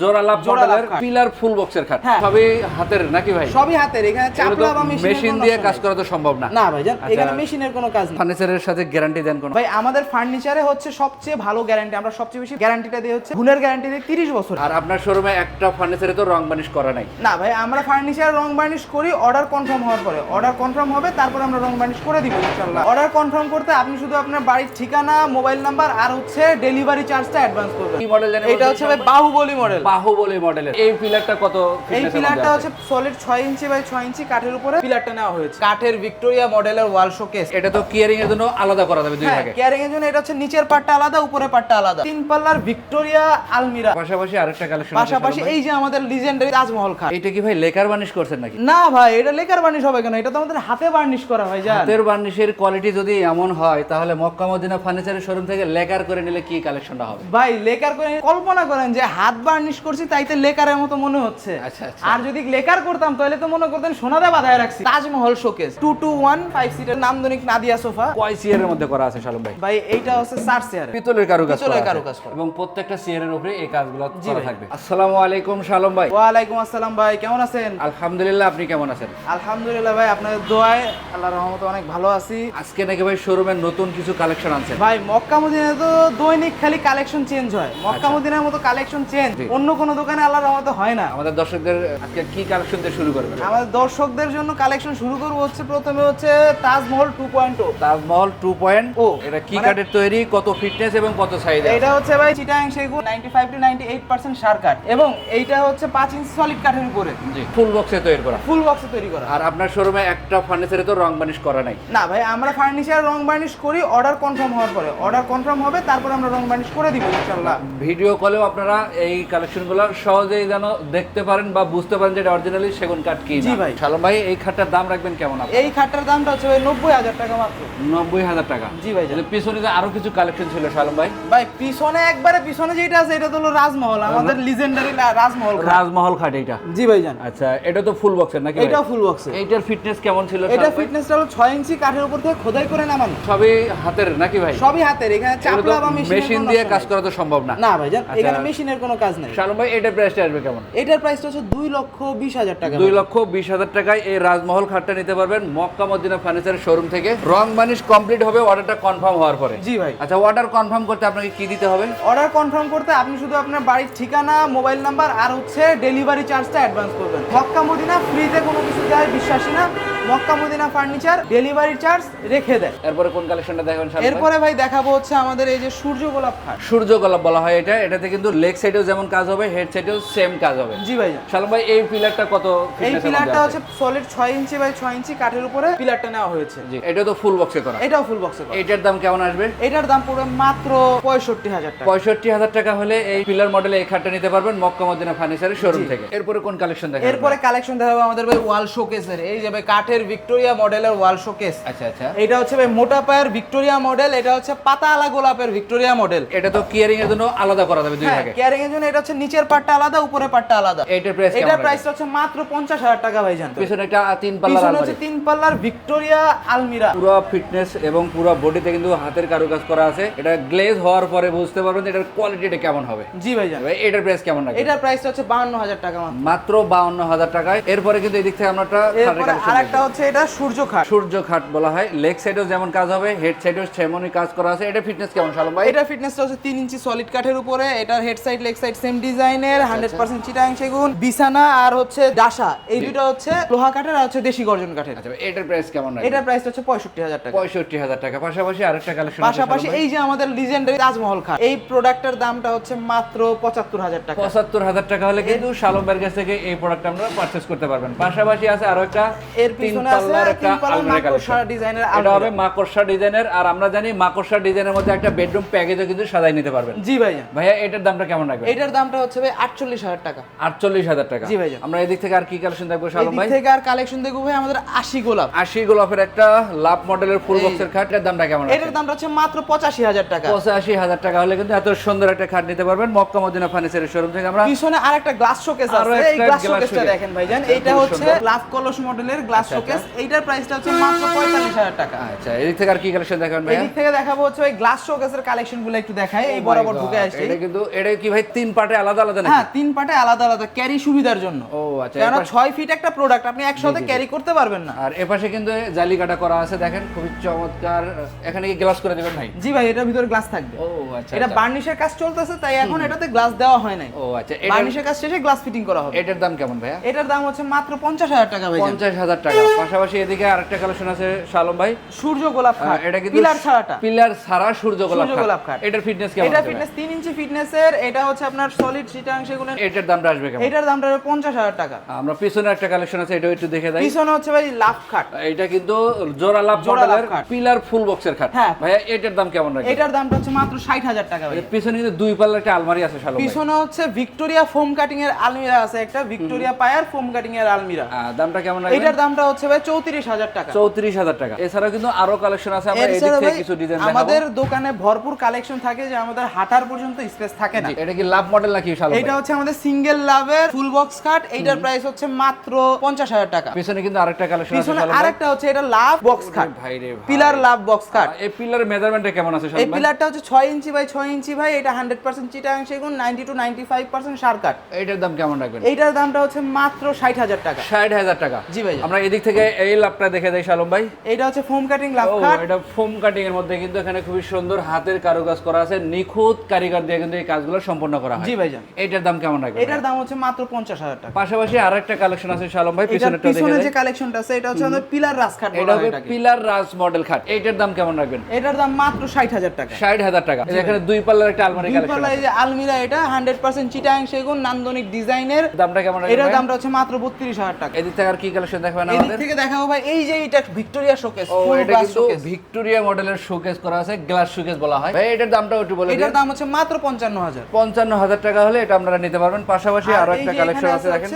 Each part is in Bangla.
জোড়া লাভ মডেলের পিলার ফুল বক্সের খাট সবই হাতের নাকি ভাই? সবই হাতের। এখানে চাপলা বা মেশিন দিয়ে কাজ করা তো সম্ভব না। না ভাই জান, এখানে মেশিনের কোনো কাজ নেই। ফার্নিচারের সাথে গ্যারান্টি দেন কোন? ভাই আমাদের ফার্নিচারে হচ্ছে সবচেয়ে ভালো গ্যারান্টি, আমরা সবচেয়ে বেশি গ্যারান্টিটা দিই হচ্ছে গুণের গ্যারান্টি দিই 30 বছর। আর আপনার শোরুমে একটা ফার্নিচারে তো রং বানিশ করা নাই? না ভাই, আমরা ফার্নিচার রং বার্নিশ করি অর্ডার কনফার্ম হওয়ার পরে। অর্ডার কনফার্ম হবে তারপর আমরা রং বার্নিশ করে দিব ইনশাআল্লাহ। অর্ডার কনফার্ম করতে আপনি শুধু আপনার বাড়ির ঠিকানা, মোবাইল নাম্বার আর হচ্ছে ডেলিভারি চার্জটা অ্যাডভান্স করবেন। কি মডেল জানেন? এটা হচ্ছে ভাই বাহুবলী মডেল। বাহুবলী মডেলের এই পিলারটা কত? এই পিলারটা হচ্ছে সলিড 6 ইঞ্চি বাই 6 ইঞ্চি কাঠের উপরে পিলারটা নেওয়া হয়েছে। কাঠের ভিক্টোরিয়া মডেলের ওয়াল শোকেস। এটা তো কিয়ারিং এর জন্য আলাদা করা যাবে দুই ভাগে? কেয়ারিং এর জন্য এটা হচ্ছে নিচের পার্টটা আলাদা, উপরের পার্টটা আলাদা। 3 পাল্লার ভিক্টোরিয়া আলমিরা। পাশাপাশি আরেকটা কালেকশন আছে। পাশাপাশি এই যে আমাদের লিজেন্ডারি তাজমহল খাট। এটা কি ভাই লেকার বার্নিশ করছেন নাকি? না ভাই, এটা লেকার বার্নিশ হবে কেন? এটা তো আমাদের হাতে বার্নিশ করা হয় জান। হাতের বার্নিশের কোয়ালিটি যদি এমন হয় তাহলে মক্কা মদিনা ফার্নিচারের শোরুম থেকে লেকার করে নিলে কি কালেকশনটা হবে? ভাই লেকার করে কল্পনা করেন যে হাত বার্নিশ করছি তাইতে লেকারের মতো মনে হচ্ছে। আচ্ছা আচ্ছা। আর যদি লেকার করতাম তাহলে তো মনে করতেন সোনাদা বাঁধায় রাখছি। তাজমহল শোকেস 221 5 সিটার নান্দনিক নাদিয়া সোফা। কয় চেয়ারের মধ্যে করা আছে শালম ভাই? ভাই এইটা হচ্ছে 4 চেয়ার পিতলের কারুকাজ করা পিতলের আছে। কারুকাজ করা। এবং প্রত্যেকটা চেয়ারের উপরে এই কাজগুলো জি করা ভাই। থাকবে। আসসালামু আলাইকুম শালম ভাই। ওয়ালাইকুম আসসালাম ভাই, কেমন আছেন? আলহামদুলিল্লাহ, আপনি কেমন আছেন? আলহামদুলিল্লাহ ভাই, আপনাদের দোয়ায় আল্লাহর রহমতে অনেক ভালো আছি। আজকে নাকি ভাই শোরুমের নতুন কিছু কালেকশন আনছেন? ভাই মক্কা মদিনায় তো দৈনিক খালি কালেকশন চেঞ্জ হয়। মক্কা মদিনার মতো কালেকশন চেঞ্জ জি। অন্য কোনো দোকানে আল্লাহর রহমতে হয় না। আমাদের দর্শকদের আজকে কি কালেকশন দিয়ে শুরু করবেন? আমাদের দর্শকদের জন্য কালেকশন শুরু করবো হচ্ছে প্রথমে হচ্ছে তাজমহল 2.0। তাজমহল 2.0 এটা কি মানে- কাঠের তৈরি, কত ফিটনেস এবং কত সাইজ? এটা হচ্ছে ভাই চিটাং সেগুন 95 to 98% সার কাঠ, এবং এইটা হচ্ছে 5 ইঞ্চি সলিড কাঠের উপরে জি, ফুল বক্সে তৈরি করা। ফুল বক্সে তৈরি করা। আর আপনার শোরুমে একটা ফার্নিচারে তো রং বানিশ করা নাই? না ভাই, আমরা ফার্নিচার রং বার্নিশ করি অর্ডার কনফার্ম হওয়ার পরে। অর্ডার কনফার্ম হবে তারপর আমরা রং বার্নিশ করে দিব ইনশাআল্লাহ। ভিডিও কলেও আপনারা এই কালেকশনগুলো সহজেই যেন দেখতে পারেন বা বুঝতে পারেন যে এটা অরিজিনালি সেগুন কাঠ কি। জি ভাই। শালম ভাই, এই খাটটার দাম রাখবেন কেমন আপনি? এই খাটটার দামটা হচ্ছে ভাই 90,000 টাকা মাত্র। 90,000 টাকা? জি ভাই। তাহলে পিছনে যে আরো কিছু কালেকশন ছিল শালম ভাই? ভাই পিছনে একবারে পিছনে যেটা আছে এটা তো হলো রাজমহল, আমাদের লিজেন্ডারি রাজমহল খাট। রাজমহল খাট এইটা? জি ভাই জান। আচ্ছা, এটা তো ফুল বক্সের নাকি? এটাও ফুল বক্সে। এইটার ফিটনেস কেমন ছিল? এটা ফিটনেসটা হলো 6 ইঞ্চি কাঠের উপর থেকে খোদাই করে নামানো। সবই হাতের নাকি ভাই? সবই হাতের। এখানে চাপলা বা মেশিন দিয়ে কাজ করা তো সম্ভব না। না ভাই জান, আচ্ছা। এখানে মেশিনের কোনো কাজ নাই। শালম ভাই, এটার প্রাইসটা আসবে কেমন? এটার প্রাইসটা হচ্ছে 2,20,000 টাকা। 2,20,000 টাকায় এই রাজমহল খাটটা নিতে পারবেন মক্কা মদিনা ফার্নিচারের শোরুম থেকে। রং বানিশ কমপ্লিট হবে অর্ডারটা কনফার্ম হওয়ার পরে। জি ভাই। আচ্ছা, অর্ডার কনফার্ম করতে আপনাকে কি দিতে হবে? অর্ডার কনফার্ম করতে আপনি শুধু আপনার বাড়ির ঠিকানা, মোবাইল নাম্বার আর হচ্ছে ডেলিভারি চার্জটা অ্যাডভান্স করবেন। মক্কা মদিনা ফ্রিতে কোনো কিছু দেয় বিশ্বাসী না। Mecca Medina furniture delivery charge রেখে দেয়। এরপরে কোন কালেকশনটা দেখাবেন শালম ভাই? এরপরে ভাই দেখাবো হচ্ছে আমাদের এই যে সূর্য গোলাপ খাট। সূর্য গোলাপ বলা হয় এটা। এটাতে কিন্তু লেগ সাইডেও যেমন কাজ হবে, হেড সাইডেও সেম কাজ হবে। জি ভাই জান। শালম ভাই, এই পিলারটা কত এই fitness এর পিলারটা মধ্যে হচ্ছে সলিড 6 ইঞ্চি বাই 6 ইঞ্চি কাঠের উপরে পিলারটা নেওয়া হয়েছে। আছে? জি, এটা তো ফুল বক্সে করা। এটাও ফুল বক্সে। এটার দাম কেমন আসবে? এটার দাম পড়বে মাত্র 65,000 টাকা। 65,000 টাকা হলে এই পিলার মডেলে এই খাটটা নিতে পারবেন মক্কা মদিনা ফার্নিচারের শোরুম থেকে। এরপরে কোন কালেকশন দেখাবেন? এরপরে কালেকশন দেখাবো আমাদের ভাই ওয়াল শোকেসের। এই যে ভাই কাঠের ভিক্টোরিয়া মডেলের ওয়াল শোকেস। আচ্ছা আচ্ছা। এটা হচ্ছে ভাই মোটা পায়ের ভিক্টোরিয়া মডেল, এটা হচ্ছে পাতালা গোলাপের ভিক্টোরিয়া মডেল। এটা তো কিয়ারিং এর জন্য আলাদা করা যাবে দুই ভাগে? কেয়ারিং এর জন্য এটা হচ্ছে নিচের পার্টটা আলাদা, উপরের পার্টটা আলাদা। এটার প্রাইস কেমন? এটার প্রাইসটা হচ্ছে মাত্র 50,000 টাকা ভাই জান। পিছনে একটা 3 পাল্লার পিছনে আলমারি। হচ্ছে 3 পাল্লার ভিক্টোরিয়া আলমিরা। পুরো ফিটনেস এবং পুরো বডিতে কিন্তু হাতের কারুকাজ করা আছে। এটা গ্লেজ হওয়ার পরে বুঝতে পারবেন যে এটার কোয়ালিটিটা কেমন হবে। জি ভাই জান। ভাই, এটার প্রাইস কেমন রাখবেন? এটার প্রাইসটা হচ্ছে 52,000 টাকা মাত্র। মাত্র 52,000 টাকায়। এরপরে কিন্তু এদিক থেকে আমরা একটা খাটের এরপরে কালেকশন আরেকটা হচ্ছে এটা সূর্য খাট। সূর্য খাট বলা হয়। লেগ সাইডেও যেমন কাজ হবে, হেড সাইডেও সেমনই কাজ করা আছে। এটা ফিটনেস কেমন শালম ভাই? এটা ফিটনেসটা হচ্ছে 3 ইঞ্চি সলিড কাঠের উপরে। এটার head side leg side same ডিজাইনের, 100% চিটাং সেগুন, বিছানা আর হচ্ছে ডাসা এই দুটো হচ্ছে লোহা কাঠের আর হচ্ছে দেশি গর্জন কাঠের। আচ্ছা, এটার প্রাইস কেমন রাখবেন? এটার প্রাইস হচ্ছে 65,000 টাকা। 65,000 টাকা। পাশাপাশি আরেকটা কালেকশন পাশাপাশি এই যে আমাদের লিজেন্ডারি তাজমহল খাট, এই প্রোডাক্টের দামটা হচ্ছে মাত্র 75,000 টাকা। 75,000 টাকা হলে কিন্তু শালম ভাইয়ের কাছ থেকে এই প্রোডাক্ট আমরা পারচেজ করতে পারবেন। পাশাপাশি আছে আরো একটা এর 3 পিছনে আছে পাল্লার একটা 3 পাল্লার আলমারি মাকড়সা কালেকশন। ডিজাইনের এটা হবে মাকড়সা ডিজাইনের। আর আমরা জানি মাকড়সা ডিজাইনের মধ্যে একটা বেডরুম প্যাকেজও কিন্তু সাজাই নিতে পারবেন। জি ভাইয়া। ভাইয়া, এটার দামটা কেমন রাখবেন? এটার দামটা হচ্ছে ভাই 48,000 টাকা। 48,000 টাকা। জি ভাইয়া। আমরা এদিক থেকে আর কি কালেকশন দেখবো শালম এদিক ভাই? থেকে আর কালেকশন দেখবো ভাই আমাদের 80 গোলাপ। 80 গোলাপের একটা লাভ মডেলের ফুল বক্সের খাট। এর দামটা কেমন? এটার দামটা হচ্ছে মাত্র 85,000 টাকা। 85,000 টাকা হলে কিন্তু এত সুন্দর একটা খাট নিতে পারবেন মক্কা মদিনা ফার্নিচারের শোরুম থেকে। আমরা পিছনে আরেকটা গ্লাস শোকেস আরো আছে। এই একটা গ্লাস glass শোকেসটা showcase। দেখেন ভাইজান, আচ্ছা, এইটা খুব হচ্ছে সুন্দর। গ্লাস কলস মডেলের গ্লাস শোকেস, এইটার প্রাইসটা হচ্ছে মাত্র 45,000 টাকা। আচ্ছা, এদিক থেকে আর কি কালেকশন দেখাবেন ভাই? এদিক থেকে দেখাবো হচ্ছে ওই গ্লাস শোকেসের কালেকশনগুলো একটু দেখাই। এই বরাবর ঢুকে আসছি। এটা কিন্তু এটা কি ভাই তিন পার্টে আলাদা আলাদা নাকি? হ্যাঁ, তিন পার্টে আলাদা আলাদা ক্যারি সুবিধার জন্য। ও আচ্ছা, কারণ 6 ফিট একটা প্রোডাক্ট আপনি একসাথে ক্যারি করতে পারবেন না। আর এপাশে কিন্তু জালি কাটা করা আছে, দেখেন খুবই চমৎকার। এখানে কি গ্লাস করে দিবেন ভাই? জি ভাই, এটার ভিতরে গ্লাস থাকবে। ও আচ্ছা, এটা বার্নিশের কাজ চলতেছে, তাই এখন এটাতে গ্লাস দেওয়া হয় নাই। ও আচ্ছা, বার্নিশের কাজ শেষে গ্লাস ফিটিং করা হবে। এটার দাম কেমন ভাইয়া? এটার দাম হচ্ছে মাত্র 50,000 টাকা ভাই। 50,000 টাকা। পাশাপাশি এদিকে আরেকটা কালেকশন আছে শালম ভাই, সূর্য গোলাপ খাট। এটা কিন্তু পিলার ছাড়াটা, পিলার ছাড়া সূর্য গোলাপ খাট। খাট। এটার ফিটনেস কেমন? এটা ফিটনেস 3 ইঞ্চি ফিটনেসের। এটা হচ্ছে আপনার সলিড চিটাংশ গুলো। এটার দামটা আসবে কেমন? এটার দামটা 50,000 টাকা। আমরা পিছনে একটা কালেকশন আছে, এটাও একটু দেখে দেই। পিছনে হচ্ছে ভাই লাভ খাট। এটা কিন্তু জোড়া লাভ মডেলের পিলার ফুল বক্সের খাট। হ্যাঁ ভাইয়া, এটার দাম কেমন রাখবেন? এটার দামটা হচ্ছে মাত্র 60,000 টাকা ভাই। পিছনে কিন্তু দুই পাল্লার একটা আলমারি আছে শালম ভাই। পিছনে হচ্ছে ভিক্টোরিয়া ফোম কাটিং এর আলমিরা আছে, একটা ভিক্টোরিয়া পায়ার ফোম কাটিং এর আলমিরা। দামটা কেমন রাখবেন? এটার দামটা হচ্ছে ভাই 34,000 টাকা। 34,000 টাকা। এছাড়া কিন্তু আরো কালেকশন আছে, আমরা এদিক থেকে কিছু ডিজাইন দেখাবো। আমাদের দোকানে ভরপুর কালেকশন থাকে, যে আমাদের হাঁটার পর্যন্ত স্পেস থাকে না। এটা কি লাভ মডেল নাকি শালম ভাই? এটা হচ্ছে আমাদের সিঙ্গেল লাভের ফুল বক্স কাট। এইটার প্রাইস হচ্ছে মাত্র 50,000 টাকা। পিছনে কিন্তু আরেকটা কালেকশন আছে পিছনে শালম ভাই। আরেকটা হচ্ছে এটা লাভ বক্স কাট। ভাই রে ভাই, পিলার লাভ বক্স কাট। এই পিলারের মেজারমেন্টটা কেমন আছে শালম এই ভাই? পিলারটা হচ্ছে 6 ইঞ্চি বাই 6 ইঞ্চি ভাই। এটা 100% চিটাগাং সেগুন, 90 to 95% সার কাট। এটার দাম কেমন রাখবেন? এইটার দামটা হচ্ছে মাত্র 60,000 টাকা। 60,000 টাকা। জি ভাই। আমরা এদিক থেকে এই লাভটা দেখে দেই শালম ভাই। এটা হচ্ছে ফোম কাটিং লাভ ও, কাট। এটা ফোম কাটিং এর মধ্যে কিন্তু এখানে খুবই সুন্দর হাতের কারুকাজ করা আছে, নিখুঁত কারিগর দিয়ে কিন্তু এই কাজগুলো সম্পন্ন করা হয়। জি ভাইজান। এটার দাম কেমন রাখবেন? এটার দাম হচ্ছে মাত্র 50,000 টাকা। পাশাপাশি আরেকটা কালেকশন আছে শালম ভাই, এটার পিছনেরটা দেখে পিছনে দেই। যে কালেকশনটা আছে এটা হচ্ছে আমাদের পিলার রাস কাট এটা বলা হয় হবে এটাকে। পিলার রাজ মডেল খাট। এটার দাম কেমন রাখবেন? এটার দাম মাত্র 60,000 টাকা। 60,000 টাকা। এখানে দুই পাল্লার একটা আলমারি কালেকশন দুইপাল্লা এই যে আলমিরা, এটা 100% চিটাগাং সেগুন, নান্দনিক ডিজাইনের। দামটা কেমন রাখবেন? এটার দামটা হচ্ছে মাত্র 32,000 টাকা। এদিক থেকে আর কি কালেকশন দেখাবেন এদিক আমাদের? থেকে দেখাবো ভাই, এই যে এটা ভিক্টোরিয়া শোকেস। ও, এটা কিন্তু ভিক্টোরিয়া মডেলের শোকেস করা আছে, গ্লাস শোকেস বলা হয়। ভাই, এটার দামটাও একটু বলে দিন। এটার দাম হচ্ছে মাত্র 55,000। 55,000 টাকা হলে এটা আপনারা নিতে পারবেন। পাশাপাশি আরো একটা কালেকশন আছে, দেখেন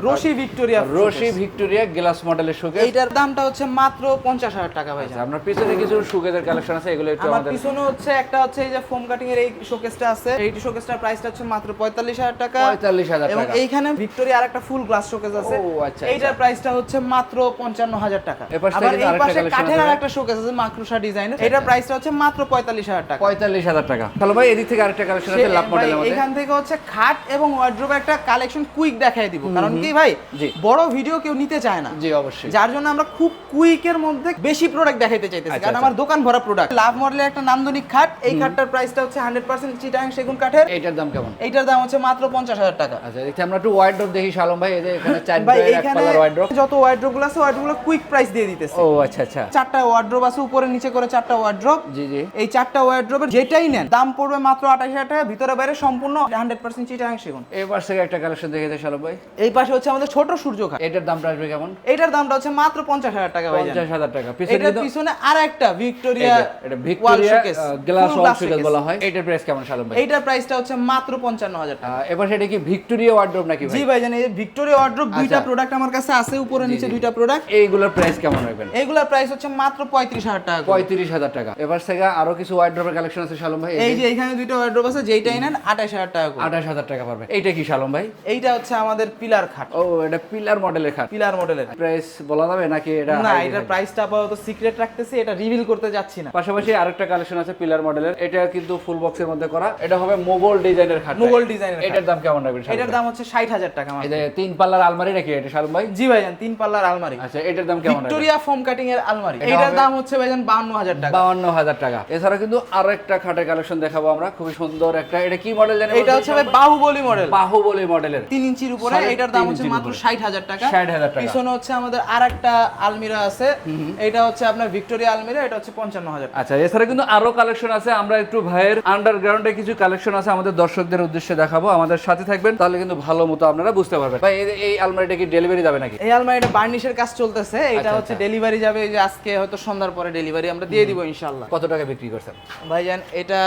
রশি ভিক্টোরিয়া। রশি ভিক্টোরিয়া গ্লাস মডেলের শোকেস। এইটার দামটা হচ্ছে মাত্র 50,000 টাকা ভাই। আপনার পিছনে কিছু শোকেসের কালেকশন আছে, এগুলো একটু আমার আমাদের। পিছনে হচ্ছে একটা হচ্ছে এই যে ফোম কাটিং এর এই শোকেসটা আছে। এই শোকেসটার প্রাইসটা হচ্ছে মাত্র 45,000 টাকা। 45,000 এবং টাকা। এইখানে ভিক্টোরিয়া আরেকটা ফুল গ্লাস শোকেস আছে। ও আচ্ছা, এইটার প্রাইসটা হচ্ছে মাত্র 55,000 টাকা। এপাশে আবার কিন্তু এই আরেকটা পাশে collection কাঠের আছে। আরেকটা শোকেস আছে মাকড়সা ডিজাইনের। এটার প্রাইসটা হচ্ছে মাত্র 45,000 টাকা। 45,000 টাকা। তাহলে ভাই, এদিক থেকে আরেকটা কালেকশন আছে লাভ মডেলের মধ্যে। এখান থেকে হচ্ছে খাট এবং ওয়ার্ড্রোবের একটা কালেকশন কুইক দেখাই দিব। কারণ কি ভাই, জি। বড় ভিডিও কেউ নিতে চায় না। জি অবশ্যই। যার জন্য আমরা খুব কুইকের মধ্যে বেশি প্রোডাক্ট দেখাইতে চাইতেছি, আচ্ছা, কারণ আচ্ছা। আমার দোকান ভরা প্রোডাক্ট। লাভ মডেলের একটা নান্দনিক খাট। এই খাটটার প্রাইসটা হচ্ছে 100% চিটাগাং সেগুন কাঠের। এটার দাম কেমন? এইটার দাম হচ্ছে মাত্র 50,000 টাকা। আচ্ছা, এদিকে আমরা একটু ওয়ার্ড্রপ দেখি শালম ভাই। এই যে এখানে চার ভাই ডয়ার এক এখানে পাল্লার ওয়ার্ড্রপ। যত ওয়ার্ড্রোব গুলো আছে, ওয়ার্ড্রোব গুলো কুইক প্রাইস দিয়ে দিতেছে। ও আচ্ছা আচ্ছা। 4টা ওয়ার্ড্রোব আছে, উপরে নিচে করে 4টা ওয়ার্ড্রোব। জি জি। এই 4টা ওয়ার্ড্রোবের যেটাই নেন দাম পড়বে মাত্র 28,000 টাকা। ভিতরে বাইরে সম্পূর্ণ 100% চিটাগাং সেগুন। এই পাশ থেকে একটা কালেকশন দেখে দেই শালম ভাই। এই পাশে হচ্ছে আমাদের ছোট সূর্য খাট। এটার দামটা আসবে কেমন? এটার দামটা হচ্ছে মাত্র 50,000 টাকা ভাই। 50,000 টাকা। পিছনে এটার কিন্তু পিছনে আরেকটা ভিক্টোরিয়া এটা ভিক্টোরিয়া গ্লাস full ওয়াল glass শোকেস showcase। বলা হয়। এটার প্রাইস কেমন শালম ভাই? এইটার প্রাইসটা হচ্ছে মাত্র 55,000 টাকা। এবার সেটা কি ভিক্টোরিয়া ওয়ার্ড্রপ নাকি ভাই? জি ভাই, জানেন এই ভিক্টোরিয়া ওয়ার্ড্রোব দুইটা আচ্ছা। প্রোডাক্ট আমার কাছে আছে, উপরে নিচে দুইটা প্রোডাক্ট। এইগুলোর প্রাইস কেমন রাখবেন? এইগুলোর প্রাইস হচ্ছে মাত্র 35,000 টাকা করে। 35,000 টাকা। এবার থেকে আরো কিছু ওয়ার্ড্রপের কালেকশন আছে শালম ভাই। এই যে এখানে দুইটা ওয়ার্ড্রোব আছে, যেইটাই নেন 28,000 টাকা করে। 28,000 টাকা পারবে। এইটা কি শালম ভাই? এইটা হচ্ছে আমাদের পিলার খাট। ও, এটা পিলার মডেলের খাট। পিলার মডেলের প্রাইস বলা যাবে নাকি এটা? না, high এটার থাকবে? প্রাইসটা আপাতত সিক্রেট রাখতেছি, এটা রিভিল করতে যাচ্ছি না। পাশাপাশি আরেকটা কালেকশন আছে পিলার মডেলের। এটা কিন্তু ফুল বক্সের মধ্যে করা। এটা হবে মোগল ডিজাইনের খাট। মোগল ডিজাইনের খাট। এটার দাম কেমন রাখবেন শালম এটার ভাই? দাম হচ্ছে 60,000 টাকা মাত্র। এই যে তিন পাল্লার আলমারি নাকি এটা শালম ভাই? জি ভাইজান, 3 পাল্লার আলমারি। আচ্ছা, এটার দাম কেমন রাখবেন? ভিক্টোরিয়া ফোম কাটিং এর আলমারি। এটা এটার হবে- দাম হচ্ছে ভাইজান 52,000 টাকা। 52,000 টাকা। এছাড়া কিন্তু আরো একটা খাটের কালেকশন দেখাবো আমরা, খুবই সুন্দর একটা। এটা কি মডেল জানেন? এটা হচ্ছে ভাই বাহুবলী মডেল, বাহুবলী মডেলের 3 ইঞ্চির উপরে। সাড়ে এটার দাম 3 হচ্ছে ইঞ্চির মাত্র উপরে। 60,000 টাকা। 60,000 টাকা। পিছনে হচ্ছে আমাদের আরেকটা আলমিরা আছে, এটা হচ্ছে আপনার ভিক্টোরিয়া আলমিরা, এটা হচ্ছে 55,000 টাকা। আচ্ছা, এছাড়া কিন্তু আরো কালেকশন আছে। আমরা একটু ভাইয়ের আন্ডারগ্রাউন্ডে কিছু কালেকশন আছে, আমাদের দর্শকদের উদ্দেশ্যে দেখাবো। আমাদের সাথে থাকবেন, তাহলে কিন্তু ভালো মতো আপনারা বুঝতে পারবেন। ভাই, এই আলমারিটা কি ডেলিভারি যাবে নাকি? এই আলমারিটা বার্নিশের কাজ চলতেছে, এটা আচ্ছা, হচ্ছে আচ্ছা। ডেলিভারি যাবে এই যে আজকে হয়তো সন্ধ্যার পরে ডেলিভারি আমরা দিয়ে দিব ইনশাআল্লাহ। কত টাকা বিক্রি করছেন ভাইজান এটা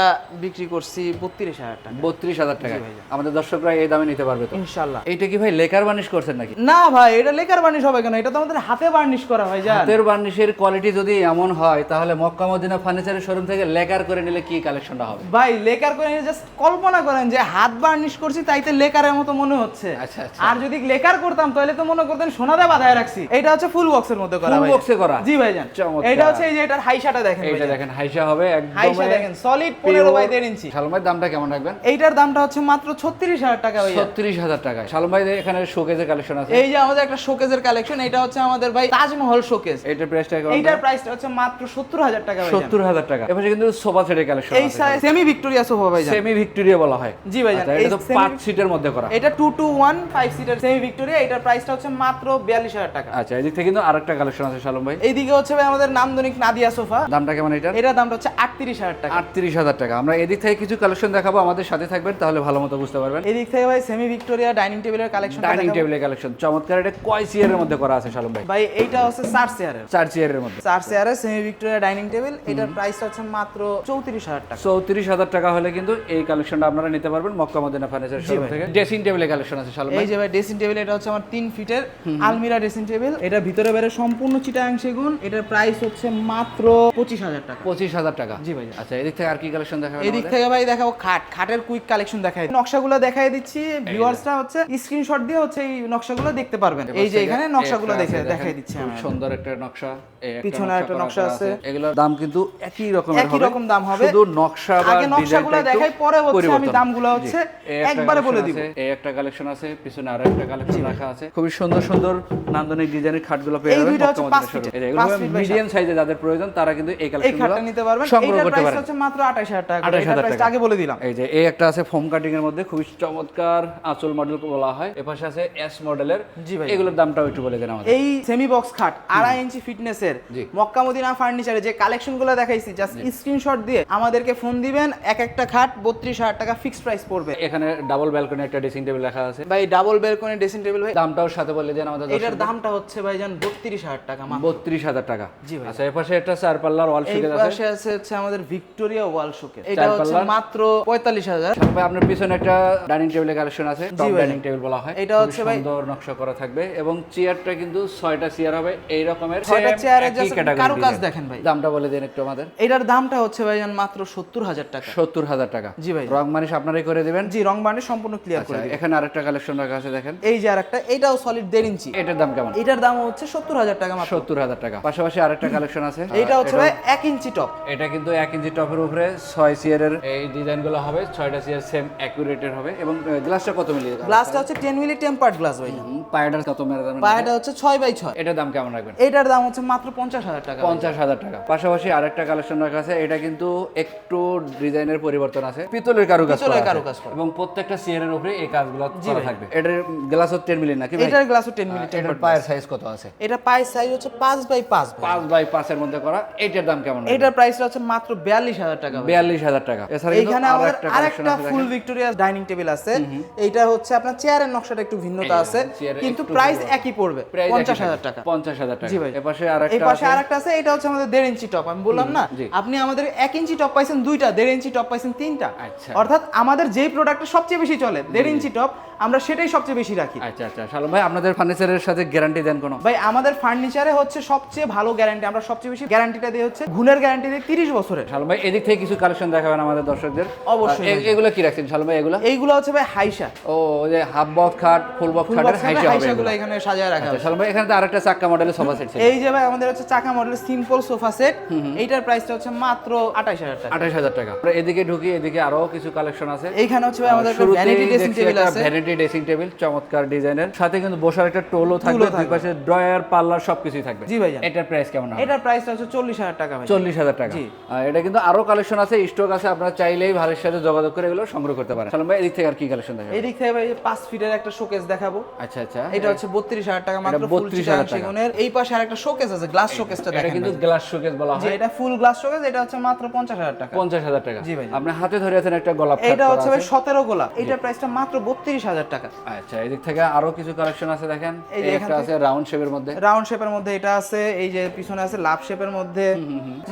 বিক্রি করছি 32,000 টাকা 32,000 টাকা। জি ভাইয়া। আমাদের দর্শকরা এই দামে নিতে পারবে তো? ইনশাআল্লাহ। এইটা কি ভাই লেকার বার্নিশ করছেন নাকি? না ভাই, এটা লেকার বার্নিশ হবে কেন? এটা তো আমাদের হাতে বার্নিশ করা ভাইজান। হাতের বার্নিশের কোয়ালিটি যদি এমন হয়, তাহলে মক্কা মদিনা ফার্নিচারের শোরুম থেকে লেকার করে নিলে কি কালেকশনটা হবে? ভাই লেকার করে জাস্ট কল্পনা করেন যে হাত বার্নিশ করছি, তাইতে লেকারের মতো মনে হচ্ছে। আচ্ছা, আচ্ছা। আর যদি লেকার করতাম তাহলে তো মনে করতেন সোনা দিয়ে বাঁধায় রাখছি। এটা হচ্ছে ফুল বক্সের মধ্যে করা ফুল ভাই। বক্সে করা জি ভাইজান। চমৎকার। এটা হচ্ছে এই যে এটার হাইশাটা দেখেন এইটা ভাইজান। দেখেন হাইসা হবে হাইশা একদম দেখেন সলিড 15 বাই 1.5 ইঞ্চি। শালম ভাই দামটা কেমন রাখবেন? এইটার দামটা হচ্ছে মাত্র 36000 টাকা ভাইয়া। 36000 টাকা। শালম ভাই এখানে শোকেজের কালেকশন আছে। এই যে আমাদের একটা শোকেজের কালেকশন, এটা হচ্ছে আমাদের ভাই তাজমহল শোকেস। এটার প্রাইসটা কেমন? এইটার প্রাইসটা হচ্ছে মাত্র 70000 টাকা ভাইজান। 70000 টাকা। এপাশে কিন্তু সোফা সেটের কালেকশন এই আছে। সেমি ভিক্টোরিয়া সোফা ভাইজান। সেমি ভিক্টোরিয়া বলা হয়। জি ভাইজান। আচ্ছা, এটা তো 5 সিটের মধ্যে করা। এটা 2 to 1 5 সিটার সেমি ভিক্টোরিয়া, এটার প্রাইসটা হচ্ছে মাত্র 42000 টাকা। আচ্ছা, এদিক থেকে কিন্তু আরেকটা কালেকশন আছে শালম ভাই। এইদিকে হচ্ছে ভাই আমাদের নান্দনিক নাদিয়া সোফা। দামটা কেমন এটার? এটার দামটা হচ্ছে 38000 টাকা। 38000 টাকা। আমরা এদিক থেকে কিছু কালেকশন দেখাবো, আমাদের সাথে থাকবেন তাহলে ভালো মতো বুঝতে পারবেন। এদিক থেকে ভাই সেমি ভিক্টোরিয়া ডাইনিং টেবিলের কালেকশন। ডাইনিং টেবিলের কালেকশন চমৎকার। এটা কয় চেয়ারের মধ্যে করা আছে শালম ভাই? ভাই এইটা হচ্ছে 4 চেয়ারের। 4 চেয়ারের মধ্যে। 4 চেয়ারের সেমি ভিক্টোরিয়া ডাইনিং টেবিল, এটার প্রাইসটা হচ্ছে মাত্র 34000 টাকা। 34000 টাকা হলে কিন্তু এই কালেকশনটা আপনারা নিতে পারবেন মক্কা মদিনা ফার্নিচার শোরুম থেকে। ড্রেসিং টেবিলের কালেকশন আছে শালম ভাই। এই যে ভাই ড্রেসিং টেবিল, এটা হচ্ছে আমার 3 ফিটের আলমিরা ড্রেসিং টেবিল। এটা ভিতরে বাইরে সম্পূর্ণ চিটাগাং সেগুন। এটার প্রাইস হচ্ছে মাত্র 25000 টাকা। 25000 টাকা। জি ভাই। আচ্ছা, এদিক থেকে আর কি কালেকশন দেখাবেন? এদিক থেকে ভাই দেখাবো খাটের কুইক কালেকশন দেখাই। নকশাগুলো দেখাই দিচ্ছি, ভিউয়ার্সরা হচ্ছে স্ক্রিনশট দিয়ে হচ্ছে এই নকশাগুলো দেখতে পারবেন। এই যে এখানে নকশাগুলো দেখাই দিচ্ছি খুব আমি। সুন্দর একটা নকশা। পিছনে একটা নকশা আছে। এগুলোর দাম কিন্তু একই রকমের হবে। একই রকম দাম হবে। শুধু নকশা বা আগে নকশাগুলো ডিজাইনটা দেখাই, একটু পরে হচ্ছে আমি পরিবর্তন। দামগুলো হচ্ছে জি, এই একটা একবারে বলে collection দিব। আছে, এই একটা কালেকশন আছে, পিছনে আরো একটা কালেকশন রাখা আছে। খুবই সুন্দর সুন্দর নান্দনিক ডিজাইনের খাটগুলো পেয়ে এই যাবেন দুইটা হচ্ছে মক্কা মদিনা 5 শোরুমে। ফিটের, এই এগুলো 5 ফিট বাই মিডিয়াম সাইজে যাদের প্রয়োজন তারা কিন্তু এই এই কালেকশনগুলো খাটটা নিতে পারবেন। সংগ্রহ এটার করতে প্রাইস পারেন। হচ্ছে মাত্র 28000 টাকা। 28000 এটার প্রাইসটা টাকা। আগে বলে দিলাম। এই যে এই একটা আছে ফোম কাটিং এর মধ্যে খুবই চমৎকার আঁচল মডেল বলা হয়। এপাশে আছে এস মডেলের। জি ভাই। এগুলোর দামটাও একটু বলে দেন আমাদের। এই সেমি বক্স খাট 2.5 ইঞ্চি ফিটনেসের জি। মক্কা মদিনা ফার্নিচারে যে কালেকশনগুলো দেখাইছি, জাস্ট স্ক্রিনশট দিয়ে আমাদেরকে ফোন দিবেন। এক একটা খাট 32000 টাকা ফিক্সড প্রাইস পড়বে। এখানে ডাবল ব্যালকনি একটা ড্রেসিং টেবিল রাখা আছে। ভাই ডাবল বেলকনি ড্রেসিং টেবিল ভাই, দামটাও সাথে বলে দেন আমাদের এটার দামটা হচ্ছে ভাইজান 32000 টাকা মাত্র। 32000 টাকা। জি ভাই। আচ্ছা, এপাশে একটা চার পাল্লার ওয়াল এই শোকেস আছে। পাশে আছে হচ্ছে আমাদের ভিক্টোরিয়া ওয়াল শোকেস, এটা চার হচ্ছে পাল্লার। মাত্র 45000। তারপরে আপনার পিছনে একটা ডাইনিং টেবিলের কালেকশন আছে, জি টপ ভাই। ডাইনিং টেবিল বলা হয়। এটা খুবই হচ্ছে ভাই- সুন্দর নকশা করা থাকবে এবং চেয়ারটা কিন্তু 6টা চেয়ার হবে এই রকমের। 6টা same চেয়ারে একই just category কারুকাজ design। দেখেন ভাই। দামটা বলে দেন একটু আমাদের। এটার দামটা হচ্ছে ভাইজান মাত্র 70000 টাকা। 70000 টাকা। জি ভাই। রং মানিশ আপনারাই করে দিবেন। জি, রং বার্নিশ সম্পূর্ণ ক্লিয়ার আচ্ছা, করে দিবেন। এখানে আরেকটা কালেকশন রাখা আছে দেখেন। এই যে আরেকটা, এটাও সলিড 1.5 ইঞ্চি। এটার দাম কেমন? এটার দাম হচ্ছে 70000 টাকা মাত্র। 70000 টাকা। পাশাপাশি আরেকটা কালেকশন আছে। এইটা হচ্ছে ভাই 1 ইঞ্চি টপ। এটা কিন্তু 1 ইঞ্চি টপের উপরে 6 চেয়ারের এই ডিজাইনগুলো হবে। 6টা চেয়ার সেম অ্যাকুরেটের হবে এবং গ্লাসটা কত মিলি? গ্লাসটা হচ্ছে 10 মিলি টেম্পার্ড গ্লাস ভাই। পায়ডার কত মেরা দাম? পায়াটা হচ্ছে 6x6। এটার দাম কেমন রাখবেন? এটার দাম হচ্ছে মাত্র 50000 টাকা। 50000 টাকা। পাশাপাশি আরেকটা কালেকশন রাখা আছে। এটা কিন্তু একটু ডিজাইনের পরিবর্তন আছে, পিতলের কারুকাজ করা পিতলের আছে। কারুকাজ করা। এবং প্রত্যেকটা চেয়ারের উপরে এই কাজগুলো করা থাকবে। এটার গ্লাস 10 মিলি নাকি ভাই? এটার গ্লাসও 10 মিলি এটার টেম্পার্ড। পায়ের সাইজ কত আছে? এটা পায়ের সাইজ হচ্ছে 5x5 ভাই। 5x5 এর মধ্যে করা। এটার দাম কেমন? এটার প্রাইসটা হচ্ছে মাত্র 42000 টাকা ভাই। 42000 টাকা। এছাড়া কিন্তু এইখানে আমাদের কালেকশন আরেকটা আছে ফুল দেখেন। ভিক্টোরিয়া ডাইনিং টেবিল আছে। এইটা হচ্ছে আপনার চেয়ারের নকশাটা একটু ভিন্নতা এই আছে, চেয়ারের কিন্তু একটু প্রাইস ভিন্নতা। একই পড়বে, প্রাইস 50000 টাকা। 50000 টাকা। জি ভাই। এপাশে এই আরেকটা পাশে আছে। আরেকটা আছে, এটা হচ্ছে আমাদের 1.5 ইঞ্চি টপ। আমি বললাম না, জি। আপনি আমাদের 1 ইঞ্চি টপ পাইছেন 2টা, 1.5 ইঞ্চি টপ পাইছেন 3টা। আচ্ছা। অর্থাৎ আমাদের যেই প্রোডাক্টটা সবচেয়ে বেশি চলে 1.5 ইঞ্চি টপ, আমরা সেটাই সবচেয়ে বেশি রাখি। আচ্ছা আচ্ছা, শালম ভাই আপনাদের ফার্নিচারের সাথে গ্যারান্টি দেন কোনো? ভাই আমাদের ফার্নিচারে হচ্ছে সবচেয়ে ভালো গ্যারান্টি, আমরা সবচেয়ে বেশি গ্যারান্টিটা দিই হচ্ছে গুণের গ্যারান্টি দিই 30 বছরের। শালম ভাই এদিক থেকে কিছু কালেকশন দেখাবেন আমাদের দর্শকদের। অবশ্যই। এগুলো কি রাখছেন শালম ভাই? এগুলো এইগুলো হচ্ছে ভাই হাইসা, ও ওই যে হাফ বক্স খাট, ফুল বক্স খাটের হাইসা হবে হাইসাগুলো এগুলো। এখানে সাজায় রাখা আচ্ছা আছে। শালম ভাই এখানে তো আরেকটা চাক্কা মডেলের সোফা সেট ছিল। এই যে ভাই আমাদের হচ্ছে চাকা মডেলের সিম্পল সোফা সেট, এইটার প্রাইসটা হচ্ছে মাত্র 28000 টাকা। 28000 টাকা। আমরা এদিকে ঢুকি, এদিকে আরো কিছু কালেকশন আছে। এইখানে হচ্ছে ভাই আমাদের একটা শুরুতেই ভ্যানিটি ড্রেসিং দেখছি টেবিল একটা আছে। ভ্যানিটি ড্রেসিং টেবিল চমৎকার ডিজাইনের, সাথে কিন্তু বসার একটা টোলও থাকবে, দুই পাশে ড্রয়ার পাল্লার সবকিছুই থাকবে। জি ভাইজান। এটার প্রাইস কেমন হবে? এটার প্রাইসটা হচ্ছে 40000 টাকা ভাই। 40000 টাকা। জি। এটা কিন্তু আরো কালেকশন আছে, স্টক আছে, আপনারা চাইলেই ভাইয়ের সাথে যোগাযোগ করে এগুলো সংগ্রহ করতে পারেন। শালম ভাই এদিক থেকে আর কি কালেকশন দেখাবেন? এদিক থেকে ভাই 5 ফিটের একটা শোকেস দেখাবো। আচ্ছা আচ্ছা, এটা হচ্ছে 32000 টাকা মাত্র, এটা ফুল 32000 টাকা। সেগুনের। এই পাশে আরেকটা শোকেস আছে, গ্লাস শোকেসটা এটা দেখেন কিন্তু ভাই। গ্লাস শোকেস বলা জি, হয়। এটা ফুল গ্লাস শোকেস, এটা হচ্ছে মাত্র 50000 টাকা। 50000 টাকা। জি ভাই। আপনি হাতে ধরে আছেন একটা গোলাপ খাট এটা করা হচ্ছে ভাই আছে। 17 গোলাপ, এটার প্রাইসটা মাত্র 32000 টাকা। আচ্ছা, এদিক থেকে আরো কিছু কালেকশন আছে দেখেন। এই যে এই এখান একটা আছে রাউন্ড শেপের মধ্যে। রাউন্ড শেপের মধ্যে এটা আছে, এই যে পিছনে আছে লাভ শেপের মধ্যে,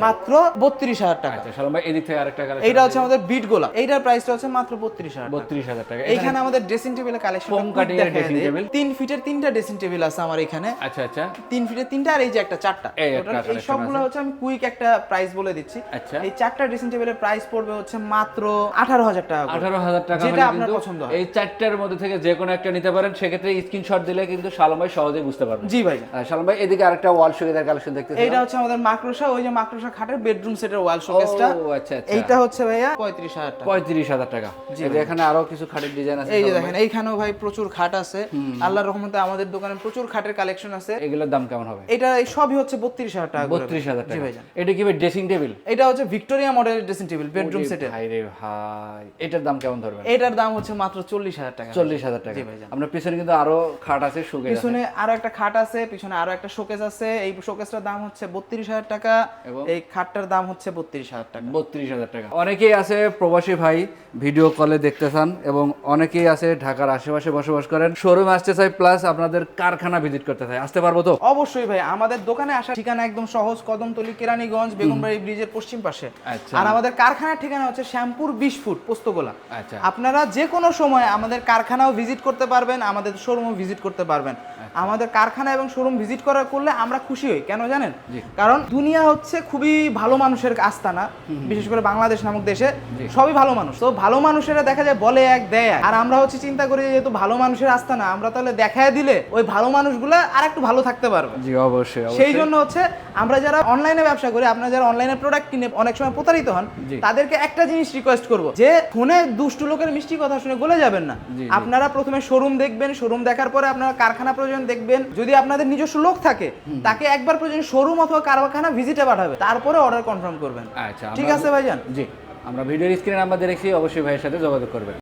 মাত্র 32000 টাকা। আচ্ছা শালম ভাই এদিক থেকে আরেকটা কালেকশন। এইটা হচ্ছে আমাদের বিট গোলাপ, এইটার প্রাইসটা হচ্ছে মাত্র 32000 টাকা। 32000 টাকা। এইখানে আমাদের ড্রেসিং টেবিলের কালেকশন Foam cutting এর dressing table। 3 ফিটের 3টা ড্রেসিং টেবিল আছে আমার এখানে। আচ্ছা আচ্ছা 3 ফিটের 3টা আর এই যে একটা 4টা। এই একটা টোটাল এই collection সবগুলো আছে। হচ্ছে আমি কুইক একটা প্রাইস বলে দিচ্ছি। আচ্ছা। এই 4টা ড্রেসিং টেবিলের প্রাইস পড়বে হচ্ছে মাত্র 18,000 টাকা করে। 18,000 টাকা যেটা হলে আপনার কিন্তু পছন্দ হয়। এই চারটার মধ্যে থেকে যে কোনো একটা নিতে পারেন, সেক্ষেত্রে স্ক্রিনশট দিলে কিন্তু শালম ভাই সহজেই বুঝতে পারবেন। জি ভাই। শালম ভাই এদিকে আরেকটা ওয়াল শোকেসের কালেকশন দেখতেছি। এইটা হচ্ছে আমাদের মাকড়সা, ওই যে মাকড়সা খাটের বেডরুম সেটের ওয়াল শোকেসটা। ও আচ্ছা আচ্ছা। এইটা হচ্ছে ভাইয়া 35,000 টাকা। 35,000 টাকা। এই যে এখানে আরো কিছু খাটের ডিজাইন আছে। এই যে দেখেন এইখানেও ভাই প্রচুর খাট আছে। আল্লাহর রহমতে আমাদের দোকানে প্রচুর খাটের কালেকশন আছে। এগুলোর দাম কেমন হবে? এটা এই সবই হচ্ছে 32,000 টাকা করে। 32,000 জি টাকা। ভাইজান। এটা কি ভাই ড্রেসিং টেবিল? এটা হচ্ছে ভিক্টোরিয়া মডেলের ড্রেসিং টেবিল বেডরুম সেটের। ভাই রে ভাই, এটার দাম কেমন ধরবেন? এটার দাম হচ্ছে মাত্র 40,000 টাকা। 40,000 টাকা। জি ভাইজান। আপনার পিছনে কিন্তু আরো খাট আছে, শোকেস আছে। পিছনে আরো একটা খাট আছে, পিছনে আরো একটা শোকেস আছে। এই শোকেসটার দাম হচ্ছে 32,000 টাকা, এবং এই খাটটার দাম হচ্ছে 32,000 টাকা। 32,000 টাকা। অনেকেই আছে প্রবাসী ভাই ভিডিও কলে দেখতে চান, এবং অনেকেই আছে ঢাকার আশেপাশে বসবাস করেন, শোরুমে আসতে চাই প্লাস আপনাদের কারখানা ভিজিট করতে চাই, আসতে পারবো তো? অবশ্যই ভাই, আমাদের দোকানে আসার ঠিকানা একদম সহজ, কদমতলী কেরানীগঞ্জ বেগুনবাড়ি ব্রিজের পশ্চিম পাশে। আচ্ছা। আর আমাদের কারখানার ঠিকানা হচ্ছে শ্যামপুর 20 ফুট পোস্তগোলা। আচ্ছা। আপনারা যে কোনো সময় আমাদের কারখানাও ভিজিট করতে পারবেন, আমাদের শোরুমও ভিজিট করতে পারবেন। আমাদের কারখানা এবং শোরুম ভিজিট করলে আমরা খুশি হই। কেন জানেন? জি। কারণ দুনিয়া হচ্ছে খুবই ভালো মানুষের আস্তানা, বিশেষ করে বাংলাদেশ নামক দেশে সবই ভালো মানুষ। তো ভালো মানুষেরা দেখা যায় বলে এক দেয় এক। আর আমরা হচ্ছে চিন্তা করি যেহেতু ভালো মানুষের আস্তানা, আমরা তাহলে দেখায় দিলে ওই ভালো মানুষগুলা আর একটু ভালো থাকতে পারবে। জি অবশ্যই। সেই জন্য হচ্ছে আমরা যারা অনলাইনে ব্যবসা করি, আপনারা যারা অনলাইনে প্রোডাক্ট কিনে অনেক সময় প্রতারিত হন, জি। তাদেরকে একটা জিনিস রিকোয়েস্ট করব যে ফোনে দুষ্টু লোকের মিষ্টি কথা শুনে গলে যাবেন না। জি, জি। আপনারা প্রথমে শোরুম দেখবেন, শোরুম দেখার পরে আপনারা কারখানা প্রয়োজন দেখবেন। যদি আপনাদের নিজস্ব লোক থাকে, তাকে একবার প্রয়োজন শোরুম অথবা কারখানা ভিজিটে পাঠাবে, তারপরে অর্ডার কনফার্ম করবেন। আচ্ছা, ঠিক আছে ভাইজান? জি, আমরা ভিডিওর স্ক্রিনে নাম্বার দিয়ে রেখেছি, অবশ্যই ভাইয়ের সাথে যোগাযোগ করবেন।